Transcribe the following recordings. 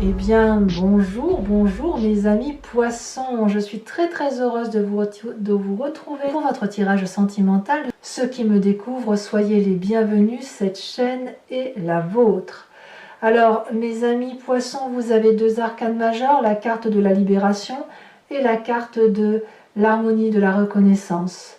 Eh bien, bonjour mes amis poissons. Je suis très heureuse de vous retrouver pour votre tirage sentimental. Ceux qui me découvrent, soyez les bienvenus, cette chaîne est la vôtre. Alors, mes amis poissons, vous avez deux arcanes majeurs, la carte de la libération et la carte de l'harmonie, de la reconnaissance.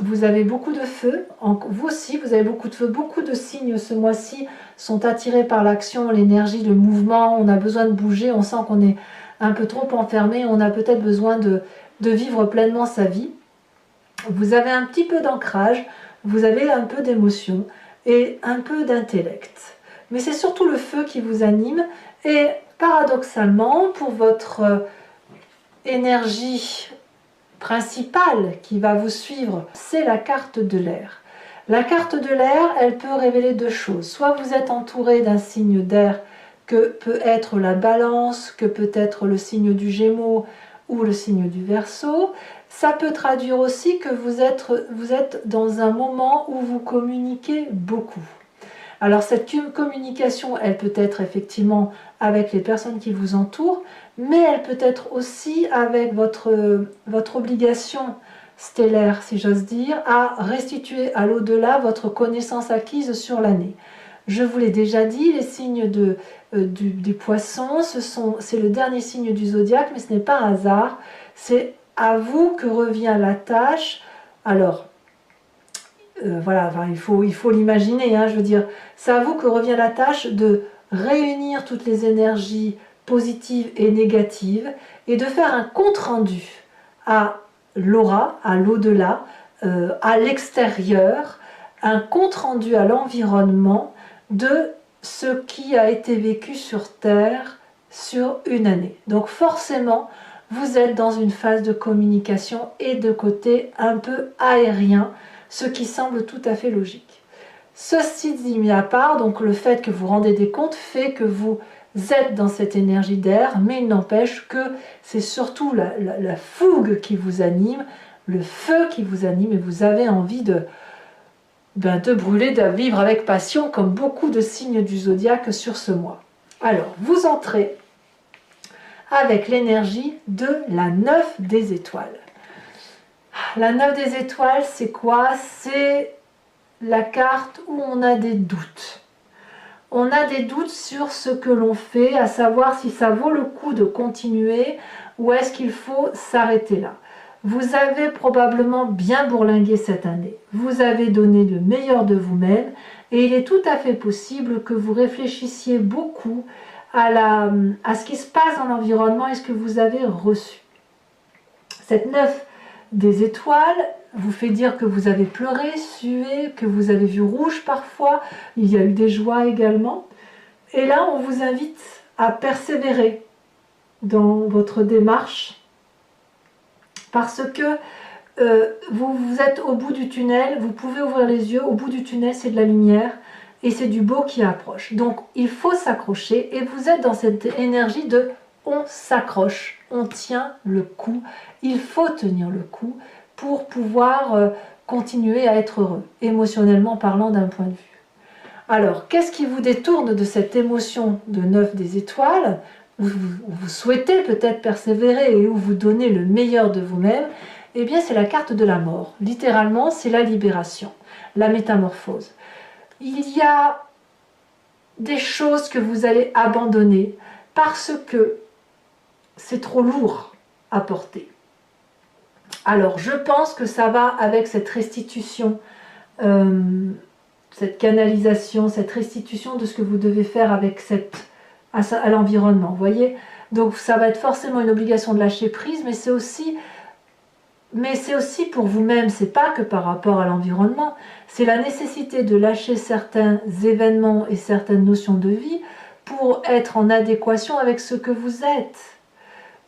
Vous avez beaucoup de feu, vous aussi vous avez beaucoup de feu, beaucoup de signes ce mois-ci sont attirés par l'action, l'énergie, le mouvement, on a besoin de bouger, on sent qu'on est un peu trop enfermé, on a peut-être besoin de vivre pleinement sa vie. Vous avez un petit peu d'ancrage, vous avez un peu d'émotion et un peu d'intellect. Mais c'est surtout le feu qui vous anime et paradoxalement, pour votre énergie principale qui va vous suivre, c'est la carte de l'air. La carte de l'air, elle peut révéler deux choses. Soit vous êtes entouré d'un signe d'air que peut être la balance, que peut être le signe du Gémeaux ou le signe du Verseau. Ça peut traduire aussi que vous êtes dans un moment où vous communiquez beaucoup. Alors cette communication, elle peut être effectivement avec les personnes qui vous entourent, mais elle peut être aussi avec votre obligation stellaire, si j'ose dire, à restituer à l'au-delà votre connaissance acquise sur l'année. Je vous l'ai déjà dit, les signes des poissons, c'est le dernier signe du zodiaque, mais ce n'est pas un hasard, c'est à vous que revient la tâche. Alors, voilà, enfin, il faut l'imaginer, hein, je veux dire, c'est à vous que revient la tâche de réunir toutes les énergies positives et négatives et de faire un compte-rendu à l'aura, à l'au-delà, à l'extérieur, un compte-rendu à l'environnement de ce qui a été vécu sur Terre sur une année. Donc forcément, vous êtes dans une phase de communication et de côté un peu aérien, ce qui semble tout à fait logique. Ceci dit mis à part, donc le fait que vous rendez des comptes fait que vous êtes dans cette énergie d'air, mais il n'empêche que c'est surtout la fougue qui vous anime, le feu qui vous anime, et vous avez envie de brûler, de vivre avec passion, comme beaucoup de signes du zodiaque sur ce mois. Alors, vous entrez avec l'énergie de la 9 des étoiles. La 9 des étoiles, c'est quoi? C'est la carte où on a des doutes. On a des doutes sur ce que l'on fait, à savoir si ça vaut le coup de continuer ou est-ce qu'il faut s'arrêter là. Vous avez probablement bien bourlingué cette année. Vous avez donné le meilleur de vous-même et il est tout à fait possible que vous réfléchissiez beaucoup à ce qui se passe dans l'environnement et ce que vous avez reçu. Cette 9 des étoiles vous fait dire que vous avez pleuré, sué, que vous avez vu rouge parfois, il y a eu des joies également. Et là, on vous invite à persévérer dans votre démarche parce que vous êtes au bout du tunnel, vous pouvez ouvrir les yeux, au bout du tunnel c'est de la lumière et c'est du beau qui approche. Donc il faut s'accrocher et vous êtes dans cette énergie de on s'accroche, on tient le coup, il faut tenir le coup pour pouvoir continuer à être heureux, émotionnellement parlant d'un point de vue. Alors, qu'est-ce qui vous détourne de cette émotion de 9 des étoiles, où vous souhaitez peut-être persévérer et où vous donnez le meilleur de vous-même? Eh bien, c'est la carte de la mort. Littéralement, c'est la libération, la métamorphose. Il y a des choses que vous allez abandonner parce que c'est trop lourd à porter. Alors, je pense que ça va avec cette restitution, cette canalisation, cette restitution de ce que vous devez faire avec à l'environnement, vous voyez. Donc, ça va être forcément une obligation de lâcher prise, mais c'est aussi pour vous-même, c'est pas que par rapport à l'environnement, c'est la nécessité de lâcher certains événements et certaines notions de vie pour être en adéquation avec ce que vous êtes.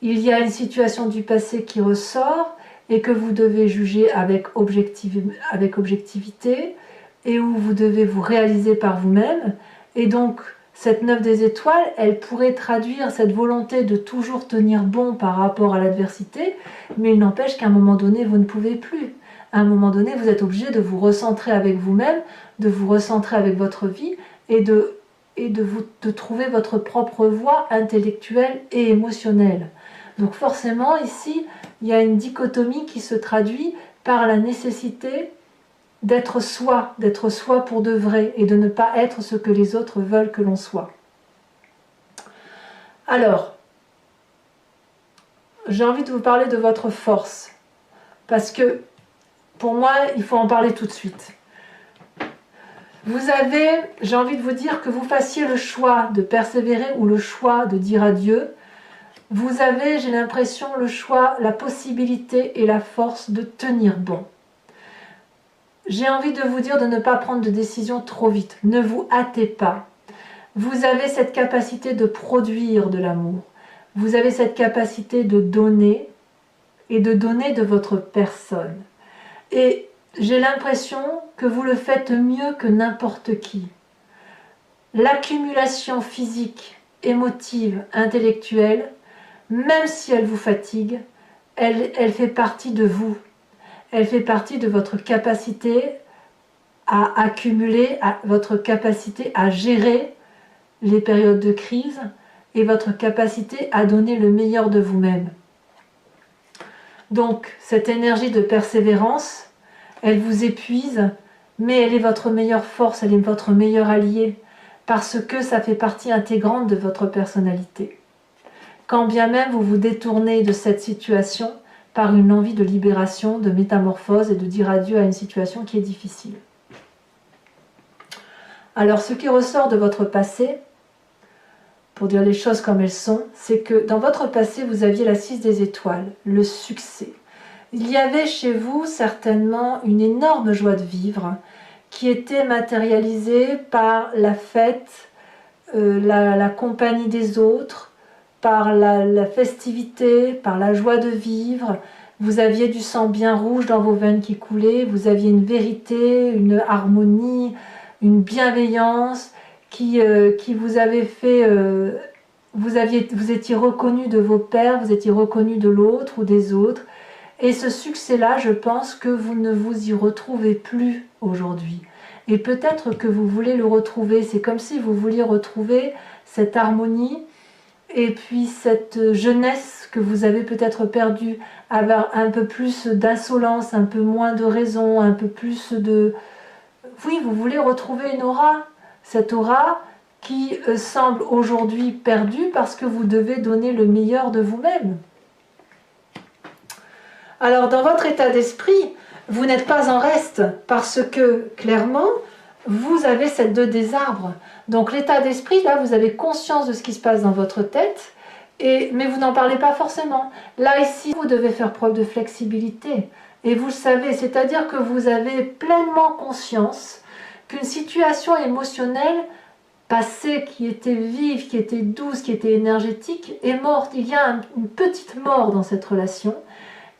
Il y a une situation du passé qui ressort et que vous devez juger avec objectivité et où vous devez vous réaliser par vous-même. Et donc, cette 9 des étoiles, elle pourrait traduire cette volonté de toujours tenir bon par rapport à l'adversité, mais il n'empêche qu'à un moment donné, vous ne pouvez plus. À un moment donné, vous êtes obligé de vous recentrer avec vous-même, de vous recentrer avec votre vie et de et de trouver votre propre voie intellectuelle et émotionnelle. Donc forcément, ici, il y a une dichotomie qui se traduit par la nécessité d'être soi pour de vrai, et de ne pas être ce que les autres veulent que l'on soit. Alors, j'ai envie de vous parler de votre force, parce que pour moi, il faut en parler tout de suite. Vous avez, j'ai envie de vous dire que vous fassiez le choix de persévérer ou le choix de dire adieu. Vous avez, j'ai l'impression, le choix, la possibilité et la force de tenir bon. J'ai envie de vous dire de ne pas prendre de décision trop vite. Ne vous hâtez pas. Vous avez cette capacité de produire de l'amour. Vous avez cette capacité de donner et de donner de votre personne. Et j'ai l'impression que vous le faites mieux que n'importe qui. L'accumulation physique, émotive, intellectuelle, même si elle vous fatigue, elle fait partie de vous. Elle fait partie de votre capacité à accumuler, votre capacité à gérer les périodes de crise et votre capacité à donner le meilleur de vous-même. Donc, cette énergie de persévérance, elle vous épuise, mais elle est votre meilleure force, elle est votre meilleur allié, parce que ça fait partie intégrante de votre personnalité. Quand bien même vous vous détournez de cette situation par une envie de libération, de métamorphose et de dire adieu à une situation qui est difficile. Alors, ce qui ressort de votre passé, pour dire les choses comme elles sont, c'est que dans votre passé, vous aviez la 6 des étoiles, le succès. Il y avait chez vous certainement une énorme joie de vivre qui était matérialisée par la fête, la compagnie des autres, par la festivité, par la joie de vivre. Vous aviez du sang bien rouge dans vos veines qui coulait, vous aviez une vérité, une harmonie, une bienveillance qui vous avait fait... vous étiez reconnu de vos pères, vous étiez reconnu de l'autre ou des autres. Et ce succès-là, je pense que vous ne vous y retrouvez plus aujourd'hui. Et peut-être que vous voulez le retrouver. C'est comme si vous vouliez retrouver cette harmonie et puis cette jeunesse que vous avez peut-être perdue, avoir un peu plus d'insolence, un peu moins de raison, un peu plus de... Oui, vous voulez retrouver une aura, cette aura qui semble aujourd'hui perdue parce que vous devez donner le meilleur de vous-même. Alors, dans votre état d'esprit, vous n'êtes pas en reste parce que, clairement, vous avez cette 2 des arbres. Donc, l'état d'esprit, là, vous avez conscience de ce qui se passe dans votre tête, mais vous n'en parlez pas forcément. Là, ici, vous devez faire preuve de flexibilité. Et vous le savez, c'est-à-dire que vous avez pleinement conscience qu'une situation émotionnelle passée qui était vive, qui était douce, qui était énergétique, est morte. Il y a une petite mort dans cette relation.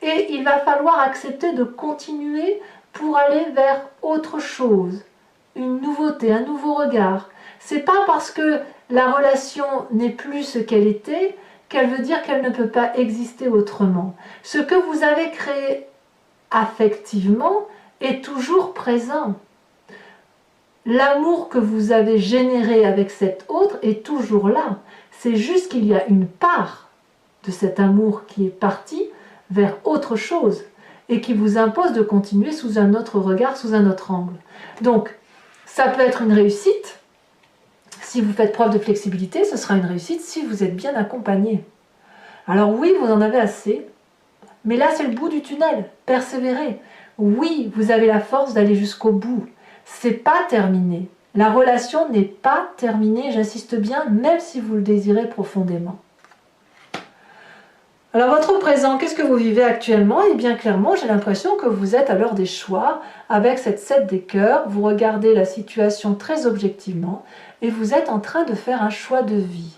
Et il va falloir accepter de continuer pour aller vers autre chose, une nouveauté, un nouveau regard. C'est pas parce que la relation n'est plus ce qu'elle était qu'elle veut dire qu'elle ne peut pas exister autrement. Ce que vous avez créé affectivement est toujours présent. L'amour que vous avez généré avec cet autre est toujours là. C'est juste qu'il y a une part de cet amour qui est partie vers autre chose et qui vous impose de continuer sous un autre regard, sous un autre angle. Donc, ça peut être une réussite. Si vous faites preuve de flexibilité, ce sera une réussite si vous êtes bien accompagné. Alors oui, vous en avez assez, mais là c'est le bout du tunnel. Persévérez. Oui, vous avez la force d'aller jusqu'au bout. C'est pas terminé. La relation n'est pas terminée, j'insiste bien, même si vous le désirez profondément. Alors votre présent, qu'est-ce que vous vivez actuellement? Eh bien clairement, j'ai l'impression que vous êtes à l'heure des choix, avec cette 7 des cœurs, vous regardez la situation très objectivement, et vous êtes en train de faire un choix de vie.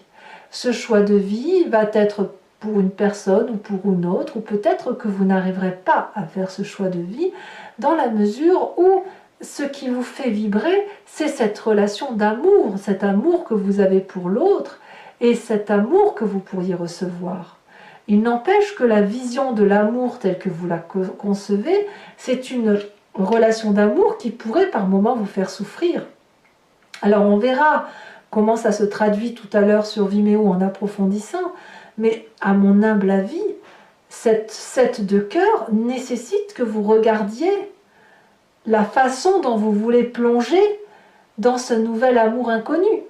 Ce choix de vie va être pour une personne ou pour une autre, ou peut-être que vous n'arriverez pas à faire ce choix de vie, dans la mesure où ce qui vous fait vibrer, c'est cette relation d'amour, cet amour que vous avez pour l'autre, et cet amour que vous pourriez recevoir. Il n'empêche que la vision de l'amour telle que vous la concevez, c'est une relation d'amour qui pourrait par moments vous faire souffrir. Alors on verra comment ça se traduit tout à l'heure sur Vimeo en approfondissant, mais à mon humble avis, cette 7 de cœur nécessite que vous regardiez la façon dont vous voulez plonger dans ce nouvel amour inconnu,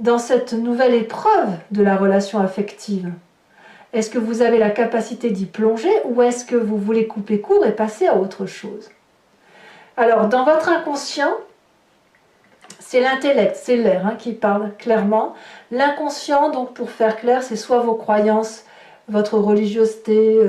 dans cette nouvelle épreuve de la relation affective. Est-ce que vous avez la capacité d'y plonger ou est-ce que vous voulez couper court et passer à autre chose? Alors, dans votre inconscient, c'est l'intellect, c'est l'air qui parle clairement. L'inconscient, donc pour faire clair, c'est soit vos croyances, votre religiosité,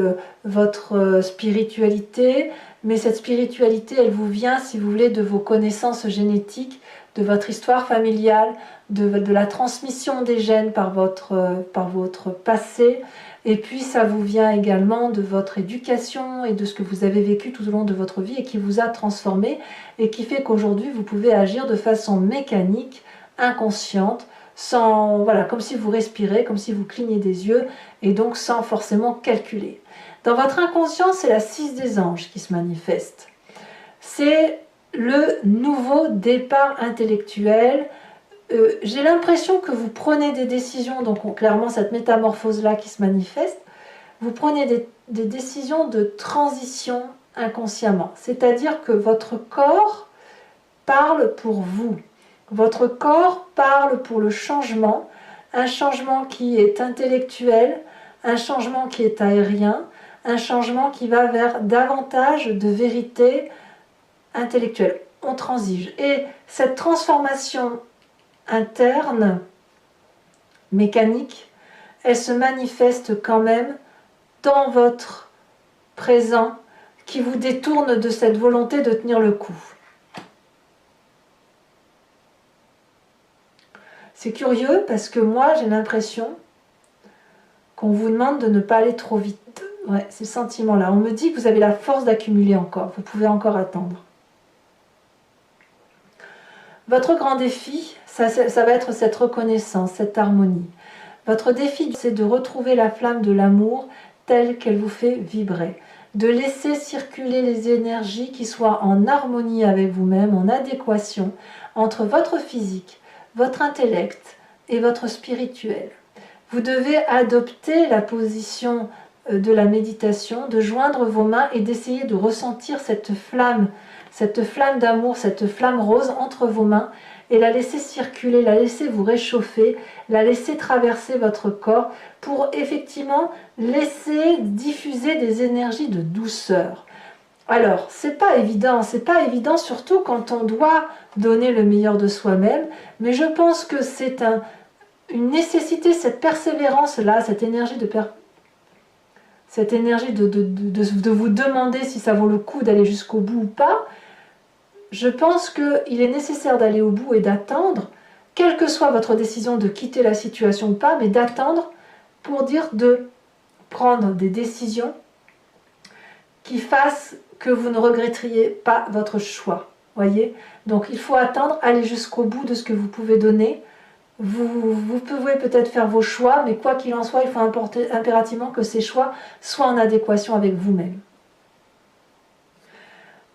votre spiritualité, mais cette spiritualité, elle vous vient, si vous voulez, de vos connaissances génétiques, de votre histoire familiale, de la transmission des gènes par votre passé, et puis ça vous vient également de votre éducation et de ce que vous avez vécu tout au long de votre vie et qui vous a transformé et qui fait qu'aujourd'hui vous pouvez agir de façon mécanique, inconsciente, sans, voilà, comme si vous respirez, comme si vous clignez des yeux et donc sans forcément calculer. Dans votre inconscient, c'est la 6 des anges qui se manifeste. C'est le nouveau départ intellectuel. J'ai l'impression que vous prenez des décisions, donc clairement cette métamorphose-là qui se manifeste, vous prenez des décisions de transition inconsciemment. C'est-à-dire que votre corps parle pour vous. Votre corps parle pour le changement, un changement qui est intellectuel, un changement qui est aérien, un changement qui va vers davantage de vérité intellectuelle. On transige. Et cette transformation interne, mécanique, elle se manifeste quand même dans votre présent qui vous détourne de cette volonté de tenir le coup. C'est curieux parce que moi j'ai l'impression qu'on vous demande de ne pas aller trop vite. Ouais, ces sentiments-là. On me dit que vous avez la force d'accumuler encore, vous pouvez encore attendre. Votre grand défi, ça va être cette reconnaissance, cette harmonie. Votre défi, c'est de retrouver la flamme de l'amour telle qu'elle vous fait vibrer. De laisser circuler les énergies qui soient en harmonie avec vous-même, en adéquation entre votre physique, votre intellect et votre spirituel. Vous devez adopter la position de la méditation, de joindre vos mains et d'essayer de ressentir cette flamme d'amour, cette flamme rose entre vos mains et la laisser circuler, la laisser vous réchauffer, la laisser traverser votre corps pour effectivement laisser diffuser des énergies de douceur. Alors, c'est pas évident surtout quand on doit donner le meilleur de soi-même, mais je pense que c'est une nécessité, cette persévérance-là, cette énergie de vous demander si ça vaut le coup d'aller jusqu'au bout ou pas. Je pense qu'il est nécessaire d'aller au bout et d'attendre, quelle que soit votre décision de quitter la situation ou pas, mais d'attendre pour dire de prendre des décisions qui fassent que vous ne regretteriez pas votre choix. Voyez? Donc il faut attendre, aller jusqu'au bout de ce que vous pouvez donner. Vous pouvez peut-être faire vos choix, mais quoi qu'il en soit, il faut impérativement que ces choix soient en adéquation avec vous-même.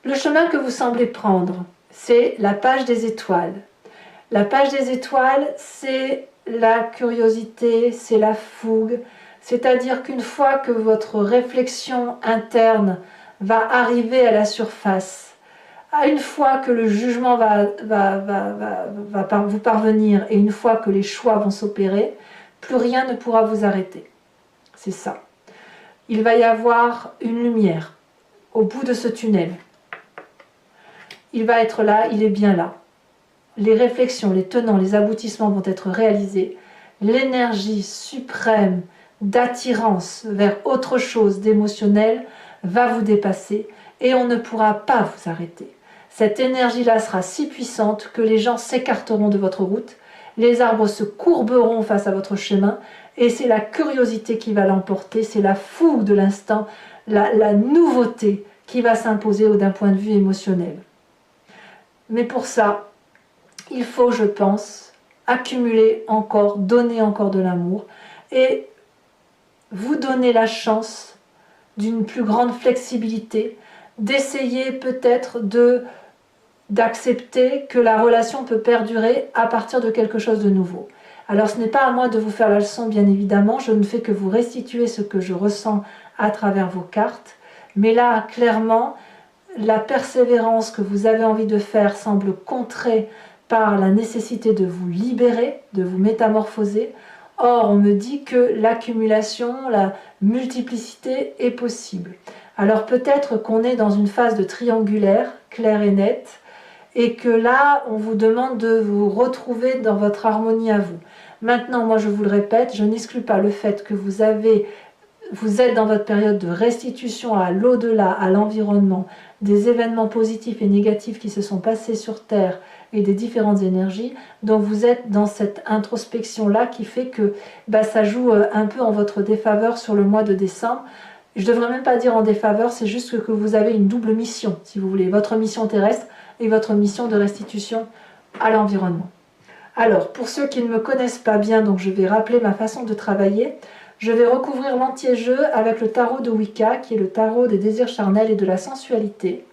Le chemin que vous semblez prendre, c'est la page des étoiles. La page des étoiles, c'est la curiosité, c'est la fougue. C'est-à-dire qu'une fois que votre réflexion interne va arriver à la surface, une fois que le jugement va vous parvenir et une fois que les choix vont s'opérer, plus rien ne pourra vous arrêter. C'est ça. Il va y avoir une lumière au bout de ce tunnel. Il va être là, il est bien là. Les réflexions, les tenants, les aboutissements vont être réalisés. L'énergie suprême d'attirance vers autre chose d'émotionnel va vous dépasser et on ne pourra pas vous arrêter. Cette énergie-là sera si puissante que les gens s'écarteront de votre route, les arbres se courberont face à votre chemin et c'est la curiosité qui va l'emporter, c'est la fougue de l'instant, la nouveauté qui va s'imposer d'un point de vue émotionnel. Mais pour ça, il faut, je pense, accumuler encore, donner encore de l'amour et vous donner la chance d'une plus grande flexibilité, d'essayer peut-être de d'accepter que la relation peut perdurer à partir de quelque chose de nouveau. Alors ce n'est pas à moi de vous faire la leçon, bien évidemment, je ne fais que vous restituer ce que je ressens à travers vos cartes, mais là, clairement, la persévérance que vous avez envie de faire semble contrée par la nécessité de vous libérer, de vous métamorphoser. Or, on me dit que l'accumulation, la multiplicité est possible. Alors peut-être qu'on est dans une phase de triangulaire, claire et nette, et que là, on vous demande de vous retrouver dans votre harmonie à vous. Maintenant, moi je vous le répète, je n'exclus pas le fait que vous êtes dans votre période de restitution à l'au-delà, à l'environnement, des événements positifs et négatifs qui se sont passés sur Terre et des différentes énergies. Donc vous êtes dans cette introspection-là qui fait que ça joue un peu en votre défaveur sur le mois de décembre. Je ne devrais même pas dire en défaveur, c'est juste que vous avez une double mission, si vous voulez, votre mission terrestre et votre mission de restitution à l'environnement. Alors, pour ceux qui ne me connaissent pas bien, donc je vais rappeler ma façon de travailler. Je vais recouvrir l'entier-jeu avec le tarot de Wicca, qui est le tarot des désirs charnels et de la sensualité.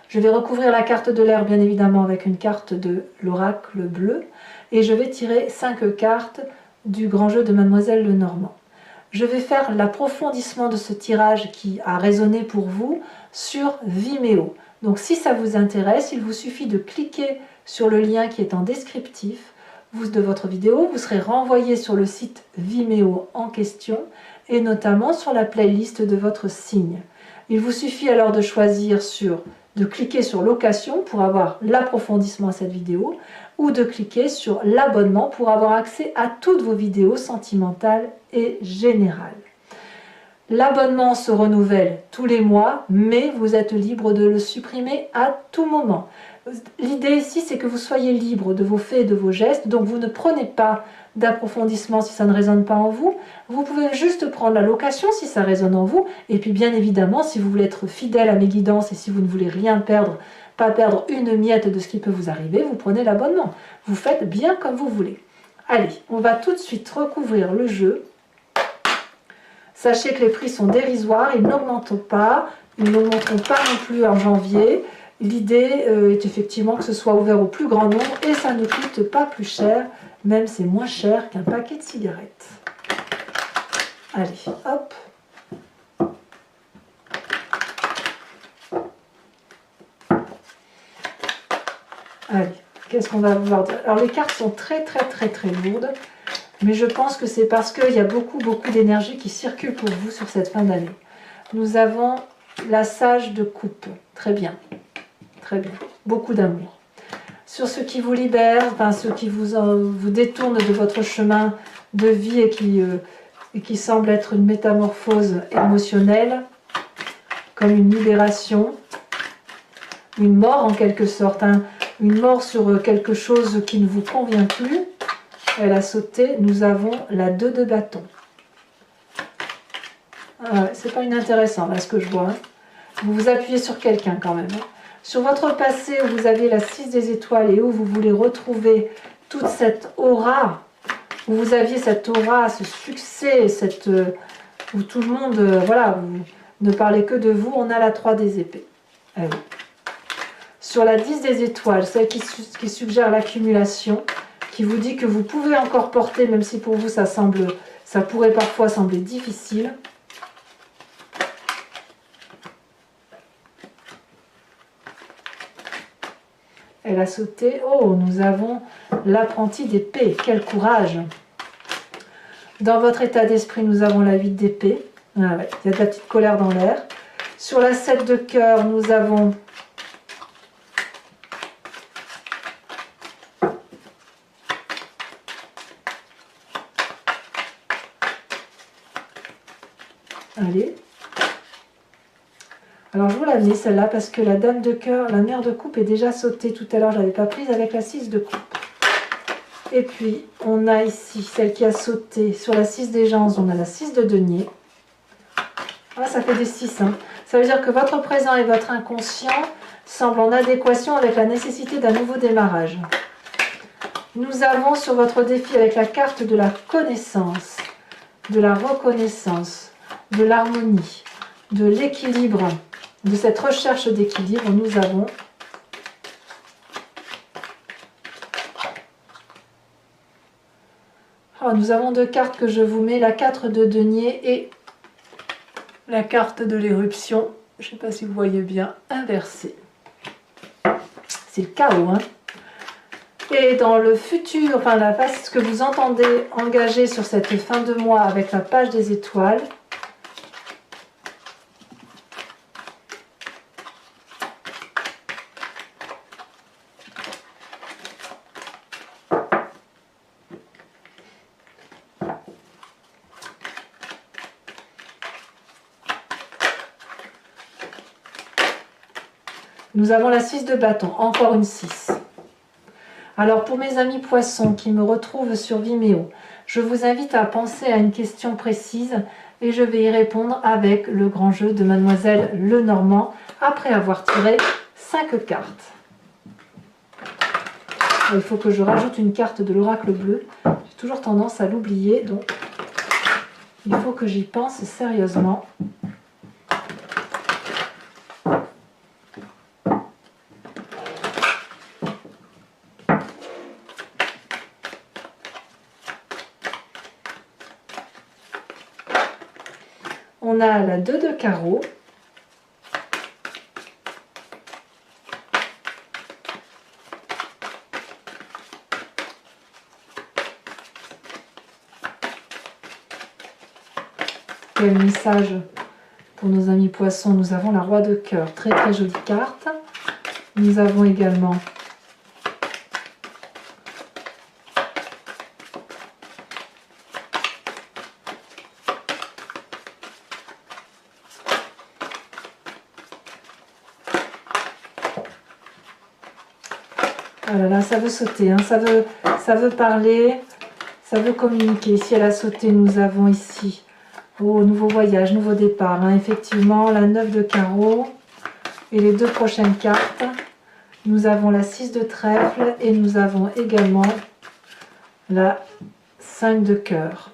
Je vais recouvrir la carte de l'air, bien évidemment, avec une carte de l'oracle bleu. Et je vais tirer 5 cartes du grand jeu de Mademoiselle Lenormand. Je vais faire l'approfondissement de ce tirage qui a résonné pour vous sur Vimeo. Donc si ça vous intéresse, il vous suffit de cliquer sur le lien qui est en descriptif de votre vidéo. Vous serez renvoyé sur le site Vimeo en question et notamment sur la playlist de votre signe. Il vous suffit alors de choisir de cliquer sur location pour avoir l'approfondissement à cette vidéo ou de cliquer sur l'abonnement pour avoir accès à toutes vos vidéos sentimentales et générales. L'abonnement se renouvelle tous les mois, mais vous êtes libre de le supprimer à tout moment. L'idée ici, c'est que vous soyez libre de vos faits et de vos gestes, donc vous ne prenez pas d'approfondissement si ça ne résonne pas en vous. Vous pouvez juste prendre la location si ça résonne en vous, et puis bien évidemment, si vous voulez être fidèle à mes guidances et si vous ne voulez rien perdre, pas perdre une miette de ce qui peut vous arriver, vous prenez l'abonnement. Vous faites bien comme vous voulez. Allez, on va tout de suite recouvrir le jeu. Sachez que les prix sont dérisoires, ils n'augmentent pas, ils n'augmenteront pas non plus en janvier. L'idée est effectivement que ce soit ouvert au plus grand nombre et ça ne coûte pas plus cher, même c'est moins cher qu'un paquet de cigarettes. Allez, hop. Allez, qu'est-ce qu'on va pouvoir dire? Alors les cartes sont très lourdes, mais je pense que c'est parce qu'il y a beaucoup d'énergie qui circule pour vous sur cette fin d'année. Nous avons la sage de coupe, très bien, beaucoup d'amour. Sur ce qui vous libère, enfin ce qui vous détourne de votre chemin de vie et qui semble être une métamorphose émotionnelle, comme une libération, une mort en quelque sorte, une mort sur quelque chose qui ne vous convient plus. Elle a sauté, nous avons la 2 de bâton. Ah ouais, c'est pas inintéressant là ce que je vois. Vous vous appuyez sur quelqu'un quand même. Sur votre passé où vous avez la 6 des étoiles et où vous voulez retrouver toute cette aura, où vous aviez cette aura, ce succès, où tout le monde, voilà, vous ne parlez que de vous, on a la 3 des épées. Ah oui. Sur la 10 des étoiles, celle qui suggère l'accumulation, qui vous dit que vous pouvez encore porter, même si pour vous ça pourrait parfois sembler difficile. Elle a sauté. Oh, nous avons l'apprenti d'épée. Quel courage! Dans votre état d'esprit, nous avons la 8 d'épée. Ah ouais, il y a de la petite colère dans l'air. Sur la 7 de cœur, nous avons allez. Alors je vous la mets celle-là parce que la dame de cœur, la mère de coupe est déjà sautée tout à l'heure, je ne l'avais pas prise avec la 6 de coupe. Et puis on a ici celle qui a sauté sur la 6 des gens, on a la 6 de denier. Ah, ça fait des 6. Hein. Ça veut dire que votre présent et votre inconscient semblent en adéquation avec la nécessité d'un nouveau démarrage. Nous avons sur votre défi avec la carte de la connaissance, de la reconnaissance, de l'harmonie, de l'équilibre, de cette recherche d'équilibre, nous avons Oh, nous avons deux cartes que je vous mets, la 4 de denier et la carte de l'éruption. Je ne sais pas si vous voyez bien, inversée. C'est le chaos, hein. Et dans le futur, enfin la phase que vous entendez engager sur cette fin de mois avec la page des étoiles, nous avons la 6 de bâton, encore une 6. Alors pour mes amis poissons qui me retrouvent sur Vimeo, je vous invite à penser à une question précise et je vais y répondre avec le grand jeu de Mademoiselle Lenormand après avoir tiré 5 cartes. Il faut que je rajoute une carte de l'oracle bleu. J'ai toujours tendance à l'oublier, donc il faut que j'y pense sérieusement. On a la 2 de carreau. Quel message pour nos amis poissons. Nous avons la roi de cœur, très très jolie carte. Nous avons également oh là là, ça veut sauter, hein. Ça veut parler, ça veut communiquer. Si elle a sauté, nous avons ici, oh, nouveau voyage, nouveau départ, hein. Effectivement, la 9 de carreau et les deux prochaines cartes. Nous avons la 6 de trèfle et nous avons également la 5 de cœur.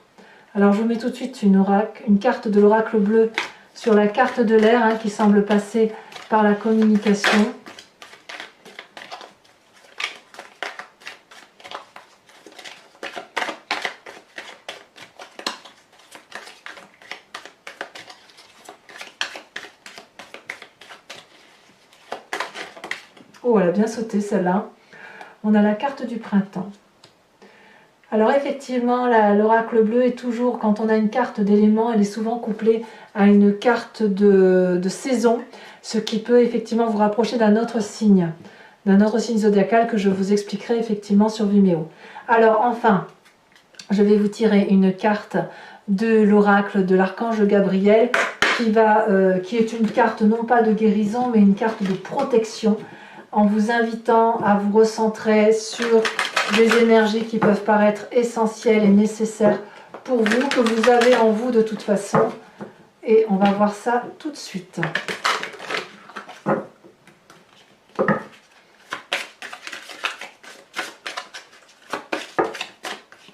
Alors je vous mets tout de suite une carte de l'oracle bleu sur la carte de l'air, hein, qui semble passer par la communication. Oh, elle a bien sauté celle-là. On a la carte du printemps. Alors effectivement, l'oracle bleu est toujours, quand on a une carte d'élément, elle est souvent couplée à une carte de saison, ce qui peut effectivement vous rapprocher d'un autre signe zodiacal que je vous expliquerai effectivement sur Vimeo. Alors enfin, je vais vous tirer une carte de l'oracle de l'archange Gabriel qui est une carte non pas de guérison mais une carte de protection, en vous invitant à vous recentrer sur des énergies qui peuvent paraître essentielles et nécessaires pour vous, que vous avez en vous de toute façon. Et on va voir ça tout de suite.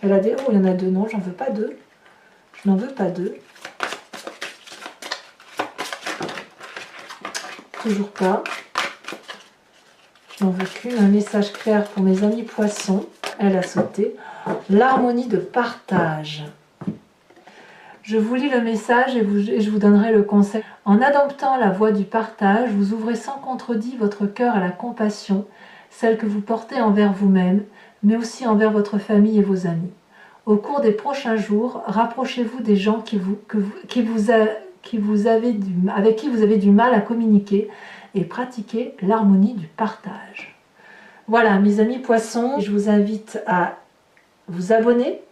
Elle a des... Oh, il y en a deux. Non, j'en veux pas deux. Je n'en veux pas deux. Toujours pas. Je n'en veux qu'une. Un message clair pour mes amis poissons. Elle a sauté. L'harmonie de partage. Je vous lis le message et je vous donnerai le conseil. En adoptant la voie du partage, vous ouvrez sans contredit votre cœur à la compassion, celle que vous portez envers vous-même, mais aussi envers votre famille et vos amis. Au cours des prochains jours, rapprochez-vous des gens avec qui vous avez du mal à communiquer et pratiquez l'harmonie du partage. Voilà, mes amis poissons, je vous invite à vous abonner,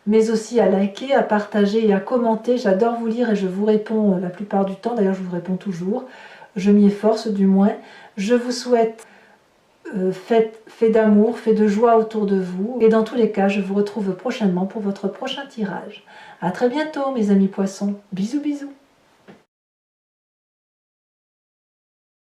mais aussi à liker, à partager et à commenter. J'adore vous lire et je vous réponds la plupart du temps. D'ailleurs, je vous réponds toujours. Je m'y efforce du moins. Je vous souhaite fait d'amour, fait de joie autour de vous. Et dans tous les cas, je vous retrouve prochainement pour votre prochain tirage. À très bientôt, mes amis poissons. Bisous, bisous.